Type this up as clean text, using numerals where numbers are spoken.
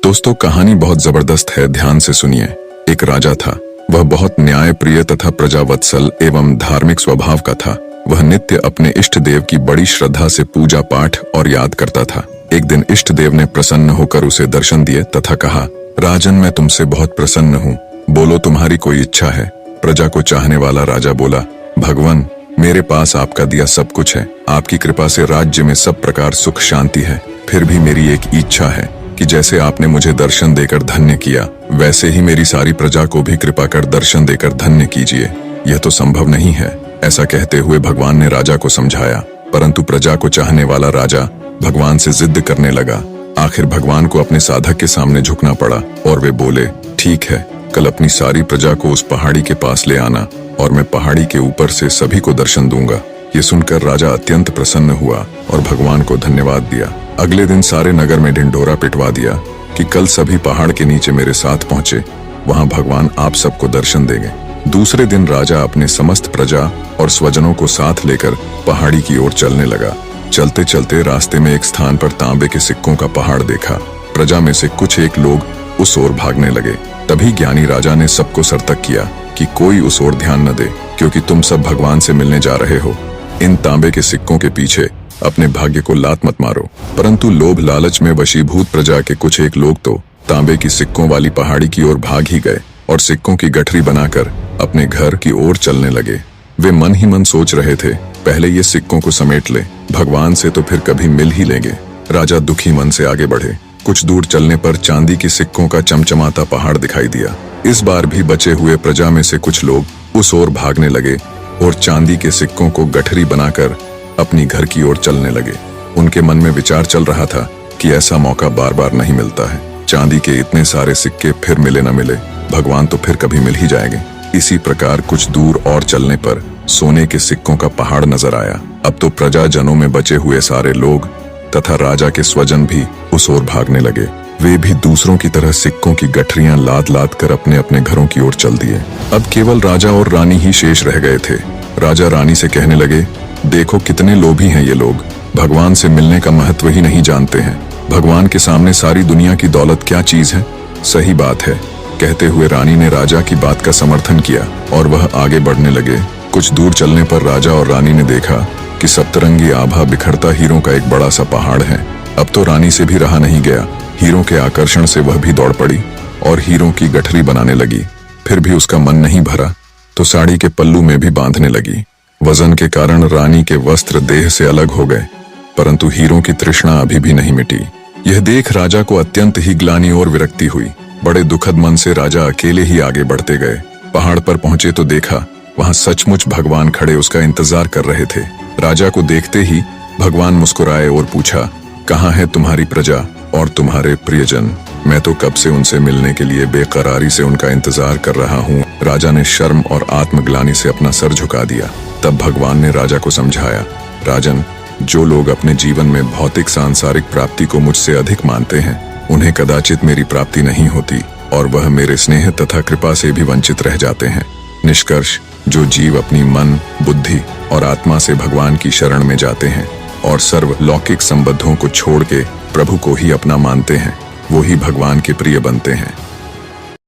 दोस्तों, कहानी बहुत जबरदस्त है, ध्यान से सुनिए। एक राजा था। वह बहुत न्यायप्रिय तथा प्रजावत्सल एवं धार्मिक स्वभाव का था। वह नित्य अपने इष्ट देव की बड़ी श्रद्धा से पूजा पाठ और याद करता था। एक दिन इष्ट देव ने प्रसन्न होकर उसे दर्शन दिए तथा कहा, राजन, मैं तुमसे बहुत प्रसन्न हूँ, बोलो तुम्हारी कोई इच्छा है। प्रजा को चाहने वाला राजा बोला, भगवान, मेरे पास आपका दिया सब कुछ है। आपकी कृपा से राज्य में सब प्रकार सुख शांति है। फिर भी मेरी एक इच्छा है कि जैसे आपने मुझे दर्शन देकर धन्य किया, वैसे ही मेरी सारी प्रजा को भी कृपा कर दर्शन देकर धन्य कीजिए। यह तो संभव नहीं है। ऐसा कहते हुए भगवान ने राजा को समझाया, परंतु प्रजा को चाहने वाला राजा भगवान से जिद करने लगा। आखिर भगवान को अपने साधक के सामने झुकना पड़ा और वे बोले, ठीक है, कल अपनी सारी प्रजा को उस पहाड़ी के पास ले आना और मैं पहाड़ी के ऊपर से सभी को दर्शन दूंगा। ये सुनकर राजा अत्यंत प्रसन्न हुआ और भगवान को धन्यवाद दिया। अगले दिन सारे नगर में ढिंढोरा पिटवा दिया कि कल सभी पहाड़ के नीचे मेरे साथ पहुंचे, वहां भगवान आप सबको दर्शन देंगे। दूसरे दिन राजा अपने समस्त प्रजा और स्वजनों को साथ लेकर पहाड़ी की ओर चलने लगा। चलते चलते रास्ते में एक स्थान पर तांबे के सिक्कों का पहाड़ देखा। प्रजा में से कुछ एक लोग उस ओर भागने लगे। तभी ज्ञानी राजा ने सबको सतर्क किया कि कोई उस ओर ध्यान न दे, क्योंकि तुम सब भगवान से मिलने जा रहे हो। इन तांबे के सिक्कों के पीछे अपने भाग्य को लात मत मारो। परंतु लोभ लालच में वशीभूत प्रजा के कुछ एक लोग तो तांबे की सिक्कों वाली पहाड़ी की ओर भाग ही गए और सिक्कों की गठरी बनाकर अपने घर की ओर चलने लगे। वे मन ही मन सोच रहे थे, पहले ये सिक्कों को समेट ले, भगवान से तो फिर कभी मिल ही लेंगे। राजा दुखी मन से आगे बढ़े। कुछ दूर चलने पर चांदी की सिक्कों का चमचमाता पहाड़ दिखाई दिया। इस बार भी बचे हुए प्रजा में से कुछ लोग उस ओर भागने लगे और चांदी के सिक्कों को गठरी बनाकर अपनी घर की ओर चलने लगे। उनके मन में विचार चल रहा था कि ऐसा मौका बार बार नहीं मिलता है। चांदी के इतने सारे सिक्के फिर मिले न मिले, भगवान तो फिर कभी मिल ही जाएंगे। इसी प्रकार कुछ दूर और चलने पर सोने के सिक्कों का पहाड़ नजर आया। अब तो प्रजाजनों में बचे हुए सारे लोग तथा राजा के स्वजन भी उस ओर भागने लगे। वे भी दूसरों की तरह सिक्कों की गठरियां लाद लाद कर अपने अपने घरों की ओर चल दिए। अब केवल राजा और रानी ही शेष रह गए थे। राजा रानी से कहने लगे, देखो कितने लोभी हैं ये लोग, भगवान से मिलने का महत्व ही नहीं जानते हैं। भगवान के सामने सारी दुनिया की दौलत क्या चीज है। सही बात है, कहते हुए रानी ने राजा की बात का समर्थन किया और वह आगे बढ़ने लगे। कुछ दूर चलने पर राजा और रानी ने देखा कि सप्तरंगी आभा बिखरता हीरों का एक बड़ा सा पहाड़ है। अब तो रानी से भी रहा नहीं गया। हीरों के आकर्षण से वह भी दौड़ पड़ी और हीरों की गठरी बनाने लगी। फिर भी उसका मन नहीं भरा तो साड़ी के पल्लू में भी बांधने लगी। वजन के कारण रानी के वस्त्र देह से अलग हो गए, परंतु हीरों की तृष्णा अभी भी नहीं मिटी। यह देख राजा को अत्यंत ही ग्लानि और विरक्ति हुई। बड़े दुखद मन से राजा अकेले ही आगे बढ़ते गए। पहाड़ पर पहुंचे तो देखा वहां सचमुच भगवान खड़े उसका इंतजार कर रहे थे। राजा को देखते ही भगवान मुस्कुराए और पूछा, कहाँ है तुम्हारी प्रजा और तुम्हारे प्रियजन? मैं तो कब से उनसे मिलने के लिए बेकरारी से उनका इंतजार कर रहा हूँ। राजा ने शर्म और आत्मग्लानि से अपना सर झुका दिया। तब भगवान ने राजा को समझाया, राजन, जो लोग अपने जीवन में भौतिक सांसारिक प्राप्ति को मुझसे अधिक मानते हैं, उन्हें कदाचित मेरी प्राप्ति नहीं होती और वह मेरे स्नेह तथा कृपा से भी वंचित रह जाते हैं। निष्कर्ष, जो जीव अपनी मन, बुद्धि और आत्मा से भगवान की शरण में जाते हैं और सर्व लौकिक संबंधों को छोड़ के प्रभु को ही अपना मानते हैं, वो ही भगवान के प्रिय बनते हैं।